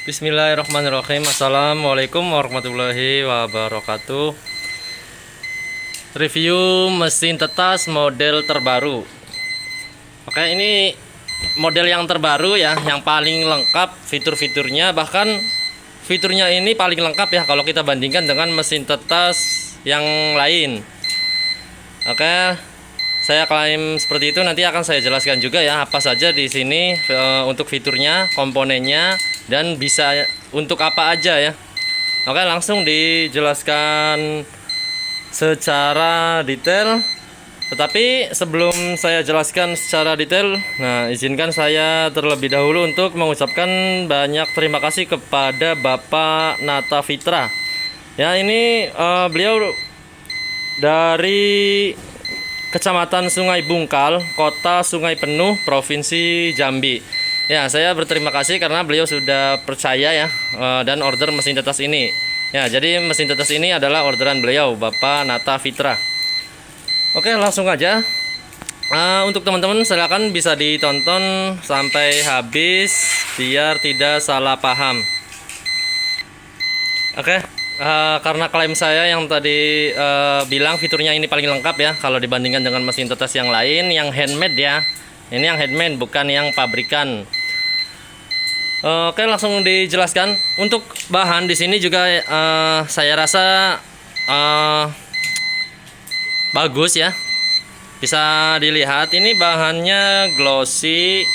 Bismillahirrahmanirrahim. Assalamualaikum warahmatullahi wabarakatuh. Review mesin tetas model terbaru. Oke, ini model yang terbaru ya, yang paling lengkap fitur-fiturnya. Bahkan fiturnya ini paling lengkap ya kalau kita bandingkan dengan mesin tetas yang lain. Oke, saya klaim seperti itu. Nanti akan saya jelaskan juga ya apa saja di sini untuk fiturnya, komponennya, dan bisa untuk apa aja ya. Oke, langsung dijelaskan secara detail. Tetapi sebelum saya jelaskan secara detail, nah izinkan saya terlebih dahulu untuk mengucapkan banyak terima kasih kepada Bapak Nata Fitra. Ya, ini beliau dari Kecamatan Sungai Bungkal, Kota Sungai Penuh, Provinsi Jambi. Ya, saya berterima kasih karena beliau sudah percaya ya dan order mesin tetas ini. Ya, jadi mesin tetas ini adalah orderan beliau, Bapak Nata Fitra. Oke, langsung aja. Untuk teman-teman silakan bisa ditonton sampai habis biar tidak salah paham. Oke, karena klaim saya yang tadi bilang fiturnya ini paling lengkap ya kalau dibandingkan dengan mesin tetas yang lain yang handmade ya. Ini yang handmade bukan yang pabrikan. Oke, langsung dijelaskan. Untuk bahan di sini juga saya rasa bagus ya. Bisa dilihat ini bahannya glossy,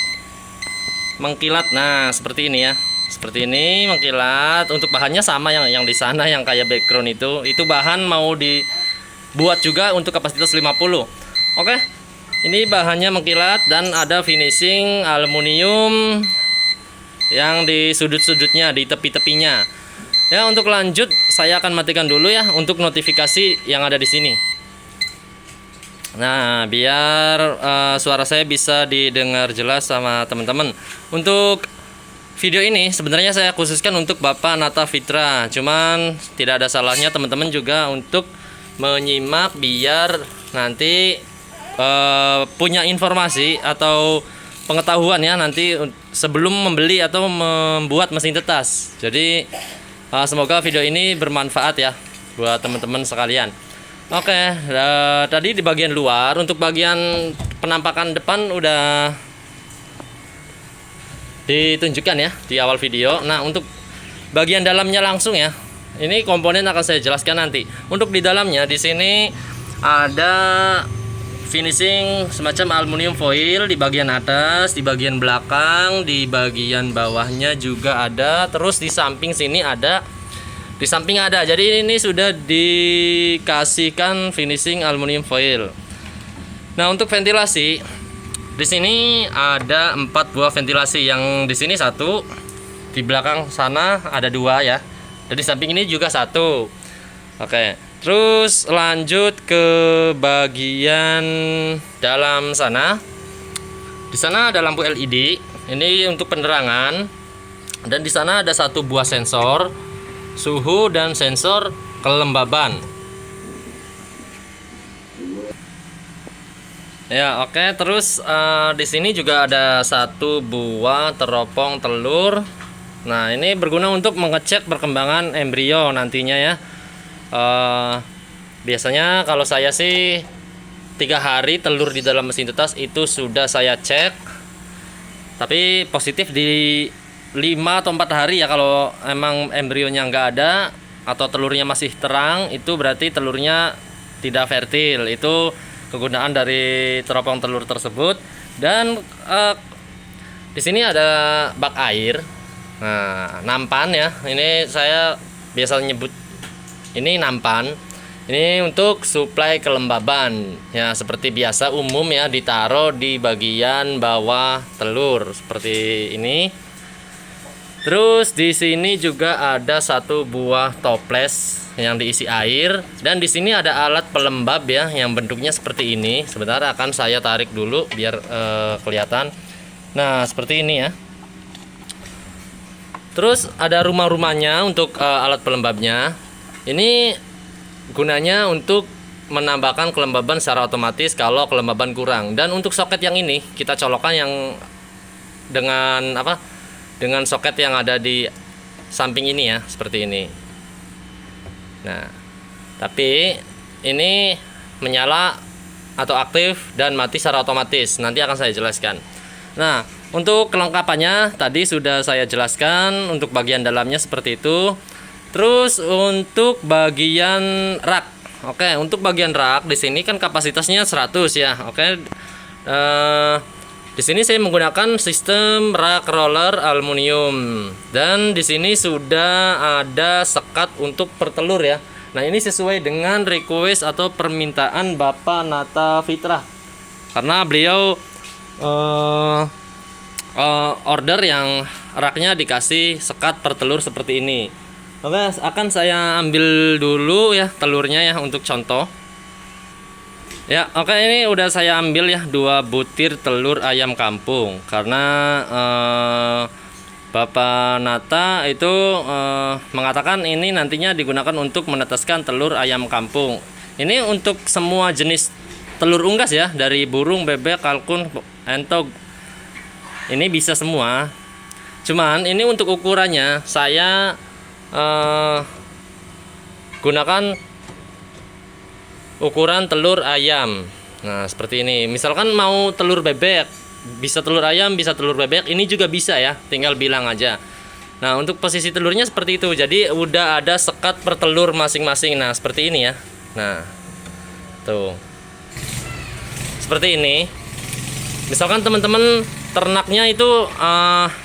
mengkilat. Nah, seperti ini ya. Seperti ini mengkilat. Untuk bahannya sama yang di sana yang kayak background itu bahan mau dibuat juga untuk kapasitas 50. Oke. Ini bahannya mengkilat dan ada finishing aluminium yang di sudut-sudutnya, di tepi-tepinya. Ya, untuk lanjut saya akan matikan dulu ya untuk notifikasi yang ada di sini. Nah, biar suara saya bisa didengar jelas sama teman-teman. Untuk video ini sebenarnya saya khususkan untuk Bapak Nata Fitra. Cuman tidak ada salahnya teman-teman juga untuk menyimak biar nanti punya informasi atau pengetahuan ya nanti sebelum membeli atau membuat mesin tetas. Jadi semoga video ini bermanfaat ya buat teman-teman sekalian. Oke, tadi di bagian luar untuk bagian penampakan depan udah ditunjukkan ya di awal video. Nah, untuk bagian dalamnya langsung ya. Ini komponen akan saya jelaskan nanti. Untuk di dalamnya di sini ada finishing semacam aluminium foil di bagian atas, di bagian belakang, di bagian bawahnya juga ada. Terus di samping sini ada, di samping ada. Jadi ini sudah dikasihkan finishing aluminium foil. Nah, untuk ventilasi di sini ada 4 buah ventilasi. Yang di sini 1, di belakang sana ada 2 ya. Dan di samping ini juga 1. Oke. Terus lanjut ke bagian dalam sana. Di sana ada lampu LED. Ini untuk penerangan. Dan di sana ada 1 buah sensor suhu dan sensor kelembaban. Ya, oke. Terus di sini juga ada 1 buah teropong telur. Nah, ini berguna untuk mengecek perkembangan embrio nantinya ya. Biasanya kalau saya sih 3 hari telur di dalam mesin tetas itu sudah saya cek. Tapi positif di 5 atau 4 hari ya. Kalau emang embrionya nggak ada atau telurnya masih terang, itu berarti telurnya tidak fertil. Itu kegunaan dari teropong telur tersebut. Dan di sini ada bak air. Nah, nampan ya. Ini saya biasa nyebut ini nampan. Ini untuk suplai kelembaban ya, seperti biasa umum ya, ditaruh di bagian bawah telur seperti ini. Terus di sini juga ada 1 buah toples yang diisi air, dan di sini ada alat pelembab ya yang bentuknya seperti ini. Sebentar akan saya tarik dulu biar kelihatan. Nah, seperti ini ya. Terus ada rumah-rumahnya untuk alat pelembabnya. Ini gunanya untuk menambahkan kelembaban secara otomatis kalau kelembaban kurang. Dan untuk soket yang ini kita colokkan yang dengan soket yang ada di samping ini ya, seperti ini. Nah, tapi ini menyala atau aktif dan mati secara otomatis. Nanti akan saya jelaskan. Nah, untuk kelengkapannya tadi sudah saya jelaskan. Untuk bagian dalamnya seperti itu. Terus untuk bagian rak. Oke, untuk bagian rak di sini kan kapasitasnya 100 ya. Oke. Di sini saya menggunakan sistem rak roller aluminium dan di sini sudah ada sekat untuk pertelur ya. Nah, ini sesuai dengan request atau permintaan Bapak Nata Fitra. Karena beliau order yang raknya dikasih sekat pertelur seperti ini. Oke, akan saya ambil dulu ya telurnya ya untuk contoh. Ya, oke, ini udah saya ambil ya 2 butir telur ayam kampung. Karena Bapak Nata itu mengatakan ini nantinya digunakan untuk menetaskan telur ayam kampung. Ini untuk semua jenis telur unggas ya, dari burung, bebek, kalkun, entog. Ini bisa semua. Cuman ini untuk ukurannya saya gunakan ukuran telur ayam. Nah, seperti ini. Misalkan mau telur bebek, bisa telur ayam, bisa telur bebek, ini juga bisa ya, tinggal bilang aja. Nah, untuk posisi telurnya seperti itu. Jadi udah ada sekat per telur masing-masing. Nah, seperti ini ya. Nah, tuh seperti ini. Misalkan teman-teman ternaknya itu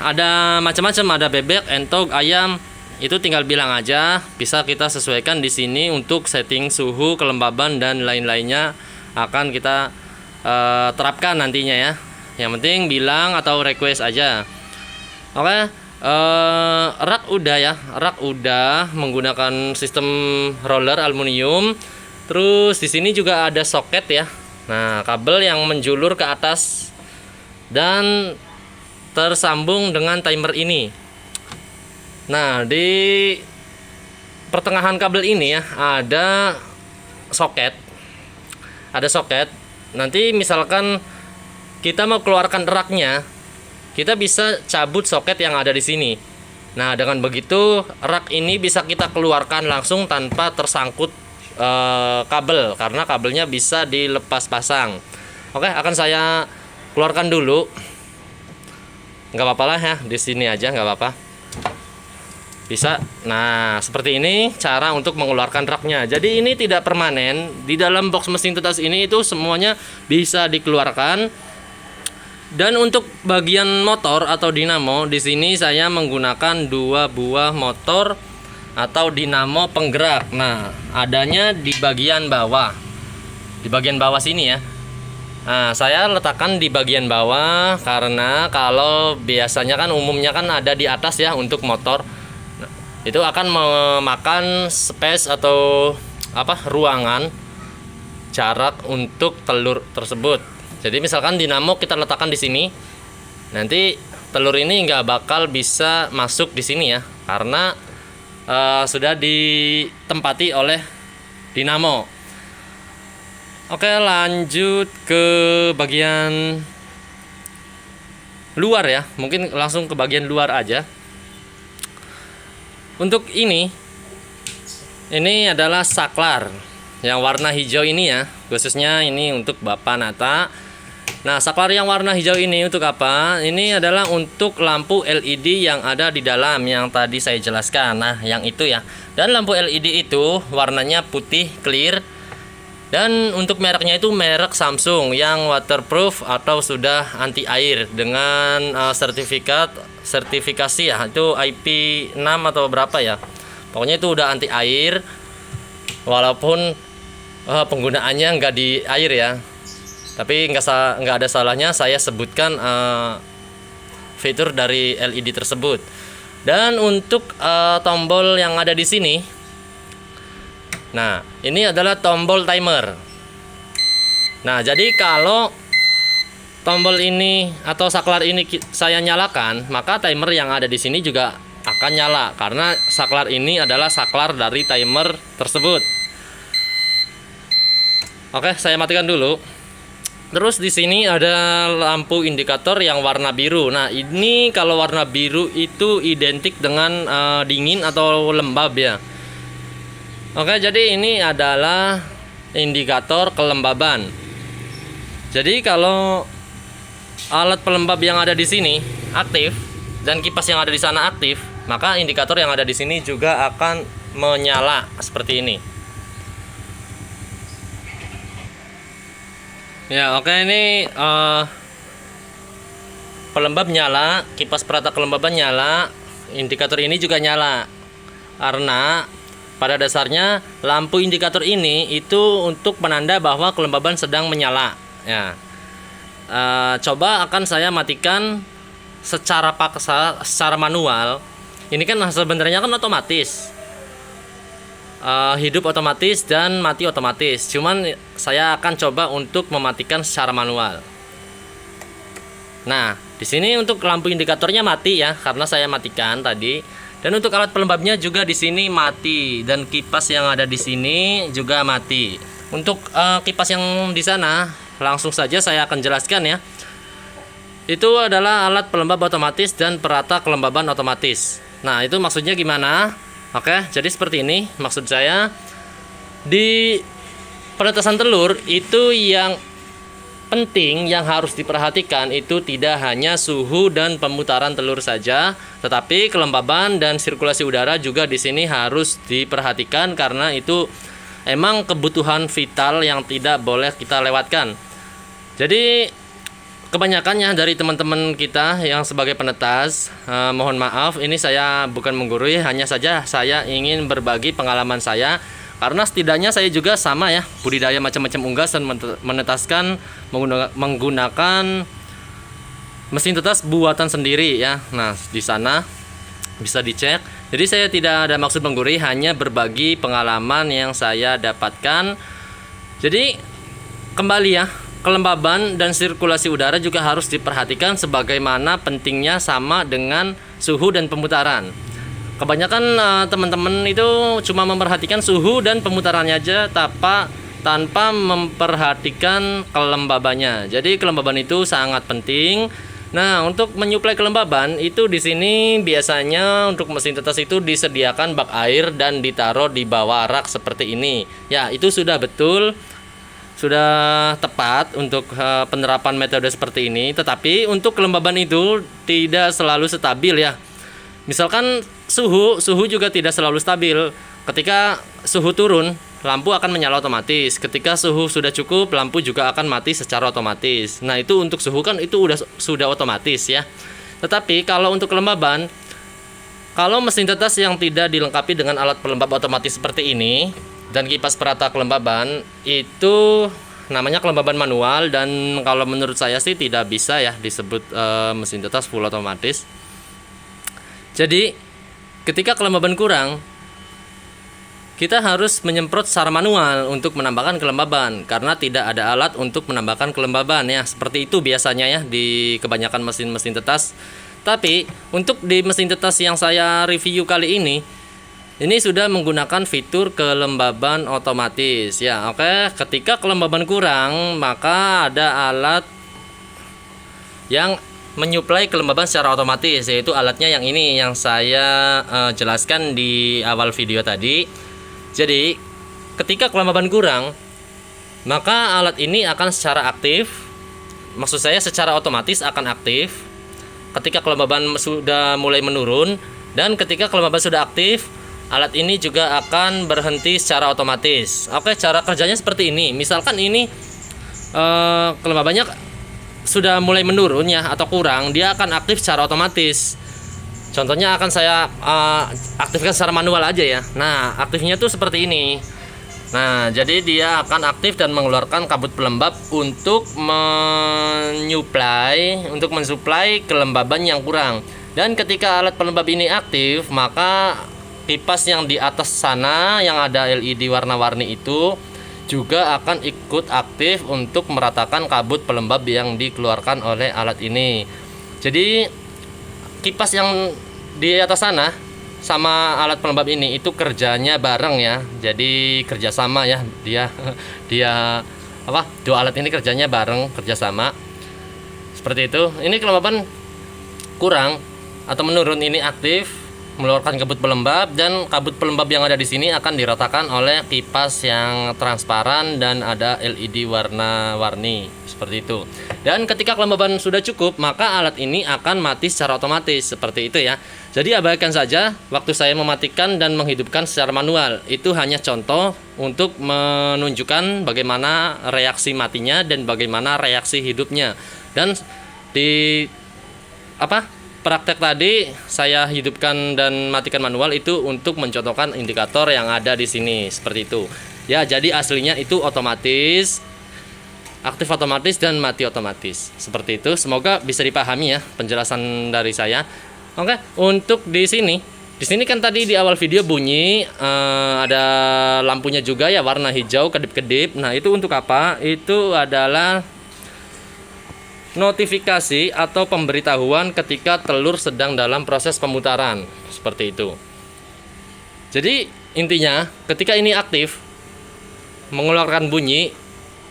ada macam-macam, ada bebek, entog, ayam, itu tinggal bilang aja. Bisa kita sesuaikan di sini untuk setting suhu, kelembaban dan lain-lainnya akan kita terapkan nantinya ya. Yang penting bilang atau request aja. Oke, rak udah ya, rak udah menggunakan sistem roller aluminium. Terus di sini juga ada soket ya. Nah, kabel yang menjulur ke atas dan tersambung dengan timer ini. Nah, di pertengahan kabel ini ya ada soket. Ada soket. Nanti misalkan kita mau keluarkan raknya, kita bisa cabut soket yang ada di sini. Nah, dengan begitu rak ini bisa kita keluarkan langsung tanpa tersangkut kabel, karena kabelnya bisa dilepas pasang. Oke, akan saya keluarkan dulu. Nggak apa-apa lah ya, di sini aja nggak apa-apa. Bisa. Nah, seperti ini cara untuk mengeluarkan raknya. Jadi ini tidak permanen. Di dalam box mesin tetas ini itu semuanya bisa dikeluarkan. Dan untuk bagian motor atau dinamo, di sini saya menggunakan 2 buah motor atau dinamo penggerak. Nah, adanya di bagian bawah. Di bagian bawah sini ya. Nah, saya letakkan di bagian bawah karena kalau biasanya kan umumnya kan ada di atas ya untuk motor. Nah, itu akan memakan space atau ruangan jarak untuk telur tersebut. Jadi misalkan dinamo kita letakkan di sini, nanti telur ini nggak bakal bisa masuk di sini ya, karena sudah ditempati oleh dinamo. Oke, lanjut ke bagian luar ya, mungkin langsung ke bagian luar aja. Untuk ini adalah saklar yang warna hijau ini ya, khususnya ini untuk Bapak Nata. Nah, saklar yang warna hijau ini untuk apa? Ini adalah untuk lampu LED yang ada di dalam yang tadi saya jelaskan. Nah, yang itu ya. Dan lampu LED itu warnanya putih clear. Dan untuk mereknya itu merek Samsung yang waterproof atau sudah anti air dengan sertifikasi ya. Itu IP6 atau berapa ya. Pokoknya itu udah anti air. Walaupun penggunaannya nggak di air ya. Tapi nggak ada salahnya saya sebutkan fitur dari LED tersebut. Dan untuk tombol yang ada di sini, nah ini adalah tombol timer. Nah, jadi kalau tombol ini atau saklar ini saya nyalakan, maka timer yang ada di sini juga akan nyala karena saklar ini adalah saklar dari timer tersebut. Oke, saya matikan dulu. Terus di sini ada lampu indikator yang warna biru. Nah, ini kalau warna biru itu identik dengan dingin atau lembab ya. Oke, jadi ini adalah indikator kelembaban. Jadi kalau alat pelembab yang ada di sini aktif dan kipas yang ada di sana aktif, maka indikator yang ada di sini juga akan menyala seperti ini. Ya, oke, ini pelembab nyala, kipas perata kelembaban nyala, indikator ini juga nyala. Karena pada dasarnya lampu indikator ini itu untuk penanda bahwa kelembaban sedang menyala. Ya, coba akan saya matikan secara paksa, secara manual. Ini kan sebenarnya kan otomatis. Hidup otomatis dan mati otomatis. Cuman saya akan coba untuk mematikan secara manual. Nah, di sini untuk lampu indikatornya mati ya, karena saya matikan tadi. Dan untuk alat pelembabnya juga di sini mati, dan kipas yang ada di sini juga mati. Untuk kipas yang di sana langsung saja saya akan jelaskan ya. Itu adalah alat pelembab otomatis dan perata kelembaban otomatis. Nah, itu maksudnya gimana? Oke, jadi seperti ini maksud saya. Di penetasan telur itu yang penting yang harus diperhatikan itu tidak hanya suhu dan pemutaran telur saja, tetapi kelembaban dan sirkulasi udara juga di sini harus diperhatikan, karena itu emang kebutuhan vital yang tidak boleh kita lewatkan. Jadi kebanyakannya dari teman-teman kita yang sebagai penetas, mohon maaf, ini saya bukan menggurui, hanya saja saya ingin berbagi pengalaman saya, karena setidaknya saya juga sama ya, budidaya macam-macam unggas dan menetaskan menggunakan mesin tetas buatan sendiri ya. Nah, di sana bisa dicek. Jadi saya tidak ada maksud menggurui, hanya berbagi pengalaman yang saya dapatkan. Jadi kembali ya, kelembaban dan sirkulasi udara juga harus diperhatikan sebagaimana pentingnya sama dengan suhu dan pemutaran. Kebanyakan teman-teman itu cuma memperhatikan suhu dan pemutarannya aja tanpa memperhatikan kelembabannya. Jadi kelembaban itu sangat penting. Nah, untuk menyuplai kelembaban itu di sini biasanya untuk mesin tetas itu disediakan bak air dan ditaruh di bawah rak seperti ini. Ya, itu sudah betul. Sudah tepat untuk penerapan metode seperti ini. Tetapi untuk kelembaban itu tidak selalu stabil ya. Misalkan suhu juga tidak selalu stabil. Ketika suhu turun, lampu akan menyala otomatis. Ketika suhu sudah cukup, lampu juga akan mati secara otomatis. Nah, itu untuk suhu kan itu sudah otomatis ya. Tetapi kalau untuk kelembaban, kalau mesin tetas yang tidak dilengkapi dengan alat pelembab otomatis seperti ini dan kipas perata kelembaban, itu namanya kelembaban manual, dan kalau menurut saya sih tidak bisa ya disebut mesin tetas full otomatis. Jadi ketika kelembaban kurang, kita harus menyemprot secara manual untuk menambahkan kelembaban, karena tidak ada alat untuk menambahkan kelembaban ya. Seperti itu biasanya ya di kebanyakan mesin-mesin tetas. Tapi untuk di mesin tetas yang saya review kali ini sudah menggunakan fitur kelembaban otomatis ya. Oke, ketika kelembaban kurang, maka ada alat yang menyuplai kelembaban secara otomatis, yaitu alatnya yang ini yang saya jelaskan di awal video tadi. Jadi ketika kelembaban kurang, maka alat ini akan secara aktif, maksud saya secara otomatis akan aktif ketika kelembaban sudah mulai menurun, dan ketika kelembaban sudah aktif, alat ini juga akan berhenti secara otomatis. Oke, cara kerjanya seperti ini. Misalkan ini kelembabannya sudah mulai menurun ya atau kurang, dia akan aktif secara otomatis. Contohnya akan saya aktifkan secara manual aja ya. Nah, aktifnya tuh seperti ini. Nah, jadi dia akan aktif dan mengeluarkan kabut pelembab untuk mensuplai kelembaban yang kurang. Dan ketika alat pelembab ini aktif, maka pipas yang di atas sana yang ada LED warna-warni itu juga akan ikut aktif untuk meratakan kabut pelembab yang dikeluarkan oleh alat ini. Jadi kipas yang di atas sana sama alat pelembab ini itu kerjanya bareng ya. Jadi kerjasama ya, dia dua alat ini kerjanya bareng, kerjasama seperti itu. Ini kelembaban kurang atau menurun, ini aktif mengeluarkan kabut pelembab, dan kabut pelembab yang ada di sini akan diratakan oleh kipas yang transparan dan ada LED warna-warni seperti itu. Dan ketika kelembaban sudah cukup, maka alat ini akan mati secara otomatis seperti itu ya. Jadi abaikan saja waktu saya mematikan dan menghidupkan secara manual. Itu hanya contoh untuk menunjukkan bagaimana reaksi matinya dan bagaimana reaksi hidupnya. Dan di praktek tadi saya hidupkan dan matikan manual itu untuk mencontohkan indikator yang ada di sini seperti itu. Ya, jadi aslinya itu otomatis, aktif otomatis dan mati otomatis. Seperti itu. Semoga bisa dipahami ya penjelasan dari saya. Oke, untuk di sini kan tadi di awal video bunyi ada lampunya juga ya, warna hijau kedip-kedip. Nah, itu untuk apa? Itu adalah notifikasi atau pemberitahuan ketika telur sedang dalam proses pemutaran seperti itu. Jadi intinya ketika ini aktif mengeluarkan bunyi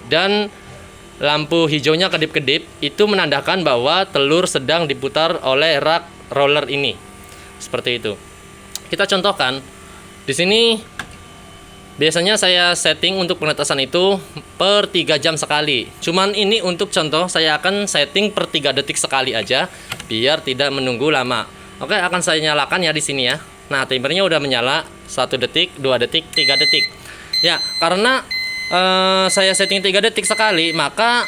dan lampu hijaunya kedip-kedip, itu menandakan bahwa telur sedang diputar oleh rak roller ini. Seperti itu. Kita contohkan di sini. Biasanya saya setting untuk penetasan itu per 3 jam sekali. Cuman ini untuk contoh saya akan setting per 3 detik sekali aja biar tidak menunggu lama. Oke, akan saya nyalakan ya di sini ya. Nah, timernya udah menyala 1 detik, 2 detik, 3 detik. Ya, karena saya setting 3 detik sekali, maka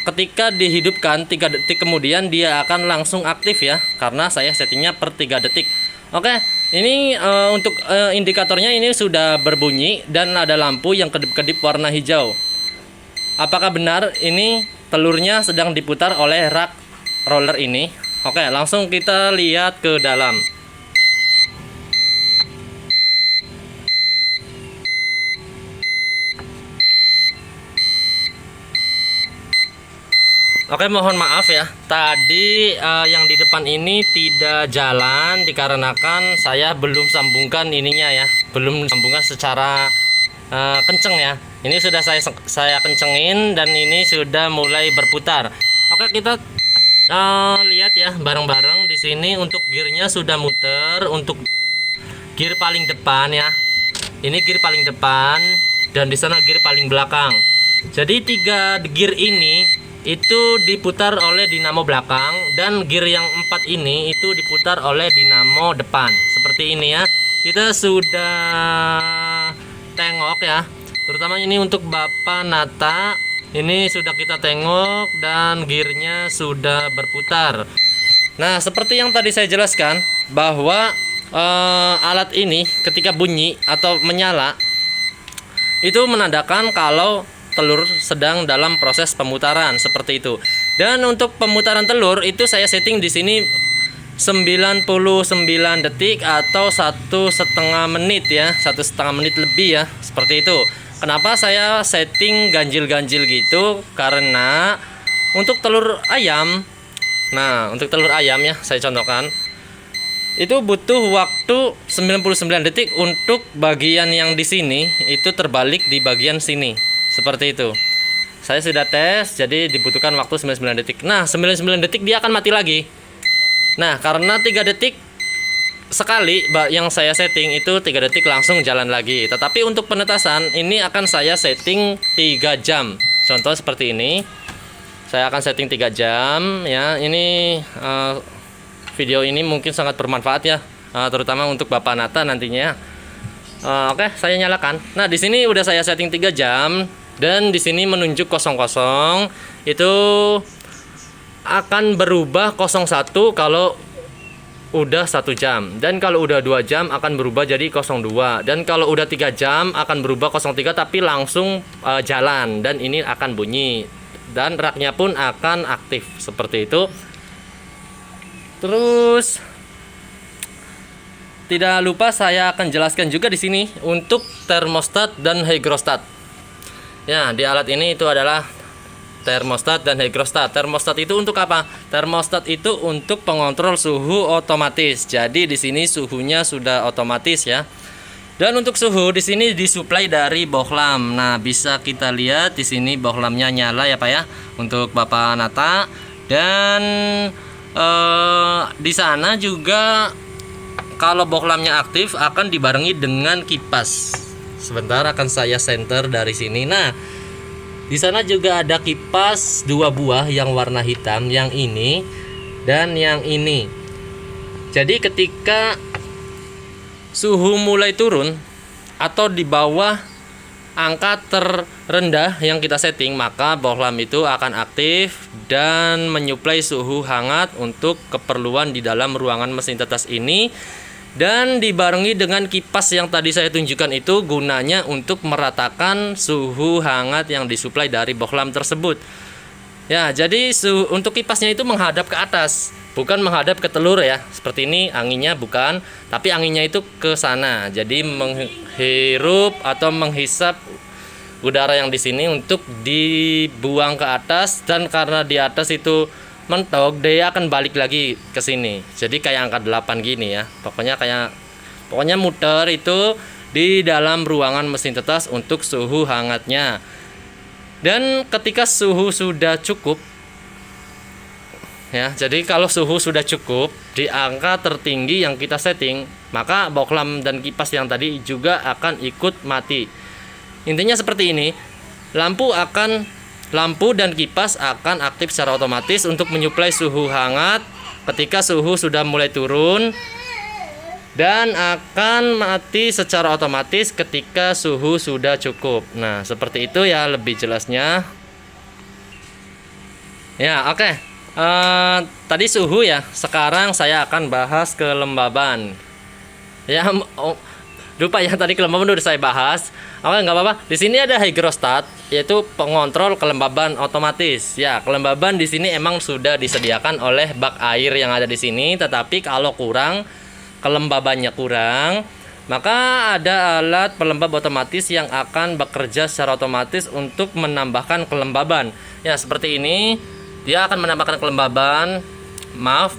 ketika dihidupkan 3 detik kemudian dia akan langsung aktif ya, karena saya settingnya per 3 detik. Oke, ini untuk indikatornya ini sudah berbunyi dan ada lampu yang kedip-kedip warna hijau. Apakah benar ini telurnya sedang diputar oleh rak roller ini? Oke, langsung kita lihat ke dalam. Oke, mohon maaf ya, tadi yang di depan ini tidak jalan dikarenakan saya belum sambungkan ininya ya, belum sambungkan secara kenceng ya. Ini sudah saya kencengin dan ini sudah mulai berputar. Oke, kita lihat ya bareng-bareng di sini. Untuk gearnya sudah muter, untuk gear paling depan ya. Ini gear paling depan dan di sana gear paling belakang. Jadi 3 gear ini itu diputar oleh dinamo belakang, dan gear yang 4 ini itu diputar oleh dinamo depan. Seperti ini ya. Kita sudah tengok ya. Terutama ini untuk Bapak Nata. Ini sudah kita tengok dan gearnya sudah berputar. Nah, seperti yang tadi saya jelaskan bahwa alat ini ketika bunyi atau menyala itu menandakan kalau telur sedang dalam proses pemutaran seperti itu. Dan untuk pemutaran telur itu saya setting di sini 99 detik atau 1,5 menit ya, 1,5 menit lebih ya, seperti itu. Kenapa saya setting ganjil-ganjil gitu? Karena untuk telur ayam, nah untuk telur ayam ya saya contohkan, itu butuh waktu 99 detik untuk bagian yang di sini itu terbalik di bagian sini. Seperti itu. Saya sudah tes, jadi dibutuhkan waktu 99 detik. Nah, 99 detik dia akan mati lagi. Nah, karena 3 detik sekali yang saya setting itu 3 detik langsung jalan lagi. Tetapi untuk penetasan ini akan saya setting 3 jam. Contoh seperti ini. Saya akan setting 3 jam ya. Ini video ini mungkin sangat bermanfaat ya, terutama untuk Bapak Nata nantinya. Oke, saya nyalakan. Nah, di sini udah saya setting 3 jam. Dan di sini menunjuk 00, itu akan berubah 01 kalau udah 1 jam, dan kalau udah 2 jam akan berubah jadi 02, dan kalau udah 3 jam akan berubah 03 tapi langsung jalan, dan ini akan bunyi dan raknya pun akan aktif seperti itu. Terus tidak lupa saya akan jelaskan juga di sini untuk termostat dan hygrostat. Ya, di alat ini itu adalah termostat dan hygrostat. Termostat itu untuk apa? Termostat itu untuk pengontrol suhu otomatis. Jadi di sini suhunya sudah otomatis ya. Dan untuk suhu di sini disuplai dari bohlam. Nah, bisa kita lihat di sini bohlamnya nyala ya Pak ya untuk Bapak Nata. Dan di sana juga kalau bohlamnya aktif akan dibarengi dengan kipas. Sebentar akan saya center dari sini. Nah, di sana juga ada kipas 2 buah yang warna hitam, yang ini dan yang ini. Jadi ketika suhu mulai turun atau di bawah angka terendah yang kita setting, maka bohlam itu akan aktif dan menyuplai suhu hangat untuk keperluan di dalam ruangan mesin tetes ini. Dan dibarengi dengan kipas yang tadi saya tunjukkan itu gunanya untuk meratakan suhu hangat yang disuplai dari bohlam tersebut. Ya, jadi untuk kipasnya itu menghadap ke atas, bukan menghadap ke telur ya. Seperti ini anginnya bukan, tapi anginnya itu ke sana. Jadi menghirup atau menghisap udara yang di sini untuk dibuang ke atas, dan karena di atas itu mentok, dia akan balik lagi ke sini. Jadi kayak angka 8 gini ya. Pokoknya muter itu di dalam ruangan mesin tetes untuk suhu hangatnya. Dan ketika suhu sudah cukup ya, jadi kalau suhu sudah cukup di angka tertinggi yang kita setting, maka bohlam dan kipas yang tadi juga akan ikut mati. Intinya seperti ini. Lampu dan kipas akan aktif secara otomatis untuk menyuplai suhu hangat ketika suhu sudah mulai turun, dan akan mati secara otomatis ketika suhu sudah cukup. Nah, seperti itu ya lebih jelasnya. Ya, oke. Tadi suhu ya. Sekarang saya akan bahas kelembaban. Ya, lupa ya, tadi kelembaban udah saya bahas. Oke, nggak apa-apa. Di sini ada hygrostat, yaitu pengontrol kelembaban otomatis. Ya, kelembaban di sini emang sudah disediakan oleh bak air yang ada di sini. Tetapi kalau kelembabannya kurang, maka ada alat pelembab otomatis yang akan bekerja secara otomatis untuk menambahkan kelembaban. Ya, seperti ini. Dia akan menambahkan kelembaban.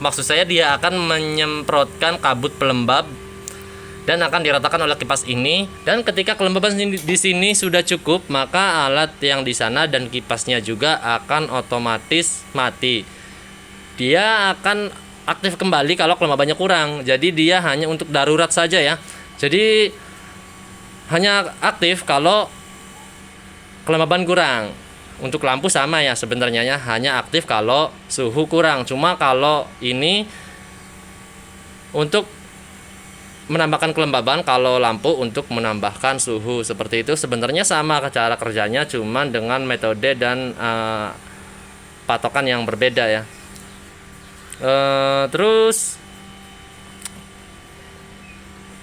Maksud saya dia akan menyemprotkan kabut pelembab dan akan diratakan oleh kipas ini. Dan ketika kelembaban di sini sudah cukup, maka alat yang di sana dan kipasnya juga akan otomatis mati. Dia akan aktif kembali kalau kelembabannya kurang. Jadi dia hanya untuk darurat saja ya. Jadi hanya aktif kalau kelembaban kurang. Untuk lampu sama ya sebenarnya ya, hanya aktif kalau suhu kurang. Cuma kalau ini untuk menambahkan kelembaban, kalau lampu untuk menambahkan suhu. Seperti itu sebenarnya sama cara kerjanya, cuman dengan metode dan patokan yang berbeda ya. Terus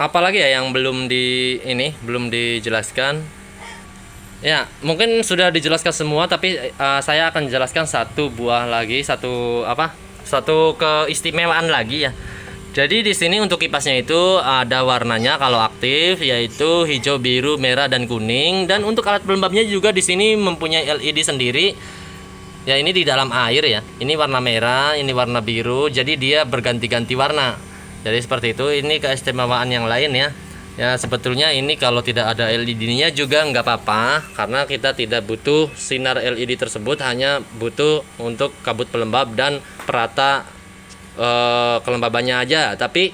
apalagi ya yang belum dijelaskan ya, mungkin sudah dijelaskan semua, tapi saya akan jelaskan satu keistimewaan lagi ya. Jadi di sini untuk kipasnya itu ada warnanya kalau aktif, yaitu hijau, biru, merah, dan kuning. Dan untuk alat pelembabnya juga di sini mempunyai LED sendiri. Ya, ini di dalam air ya. Ini warna merah, ini warna biru. Jadi dia berganti-ganti warna. Jadi seperti itu. Ini keistimewaan yang lain ya. Ya, sebetulnya ini kalau tidak ada LED-nya juga nggak apa-apa, karena kita tidak butuh sinar LED tersebut, hanya butuh untuk kabut pelembab dan perata kelembabannya aja. Tapi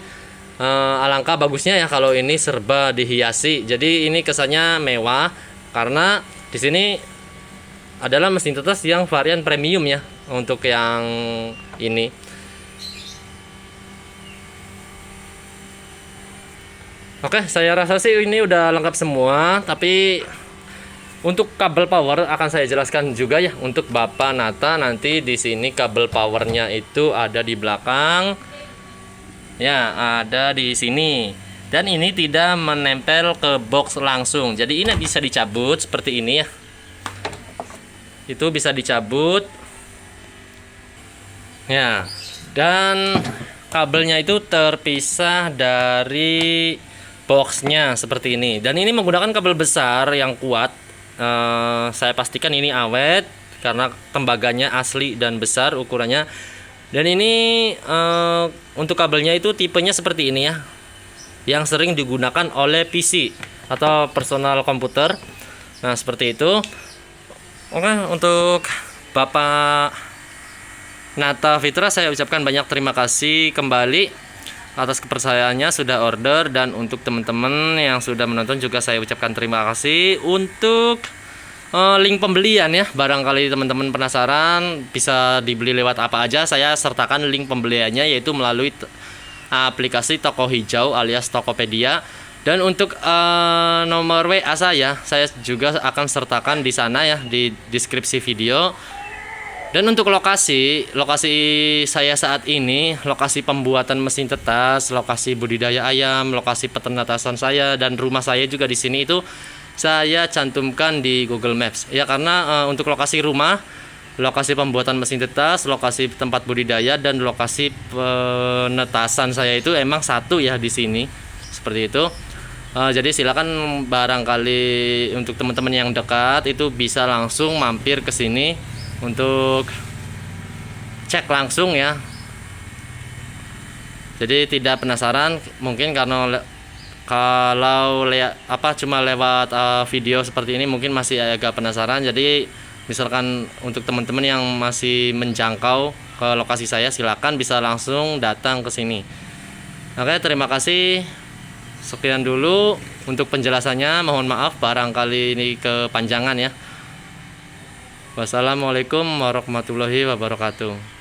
alangkah bagusnya ya kalau ini serba dihiasi. Jadi ini kesannya mewah karena di sini adalah mesin tetes yang varian premium ya untuk yang ini. Oke, saya rasa sih ini udah lengkap semua, tapi untuk kabel power akan saya jelaskan juga ya untuk Bapak Nata. Nanti di sini kabel powernya itu ada di belakang. Ya, ada di sini. Dan ini tidak menempel ke box langsung. Jadi ini bisa dicabut seperti ini ya. Itu bisa dicabut. Ya. Dan kabelnya itu terpisah dari boxnya seperti ini. Dan ini menggunakan kabel besar yang kuat. Saya pastikan ini awet karena tembaganya asli dan besar ukurannya. Dan ini untuk kabelnya itu tipenya seperti ini ya. yang sering digunakan oleh PC atau personal komputer. Nah, seperti itu. Oke, untuk Bapak Nata Fitra saya ucapkan banyak terima kasih kembali atas kepercayaannya sudah order, dan untuk teman-teman yang sudah menonton juga saya ucapkan terima kasih. Untuk link pembelian ya, barangkali teman-teman penasaran bisa dibeli lewat apa aja, saya sertakan link pembeliannya yaitu melalui aplikasi Toko Hijau alias Tokopedia. Dan untuk nomor WA saya juga akan sertakan di sana ya, di deskripsi video. Dan untuk lokasi saya saat ini, lokasi pembuatan mesin tetas, lokasi budidaya ayam, lokasi peternatasan saya, dan rumah saya juga di sini itu saya cantumkan di Google Maps. Ya, karena untuk lokasi rumah, lokasi pembuatan mesin tetas, lokasi tempat budidaya, dan lokasi penetasan saya itu emang satu ya di sini. Seperti itu. Jadi silakan barangkali untuk teman-teman yang dekat itu bisa langsung mampir ke sini untuk cek langsung ya. Jadi tidak penasaran mungkin karena kalau cuma lewat video seperti ini mungkin masih agak penasaran. Jadi misalkan untuk teman-teman yang masih menjangkau ke lokasi saya, silakan bisa langsung datang ke sini. Oke, terima kasih. Sekian dulu untuk penjelasannya. Mohon maaf barangkali ini kepanjangan ya. Wassalamualaikum warahmatullahi wabarakatuh.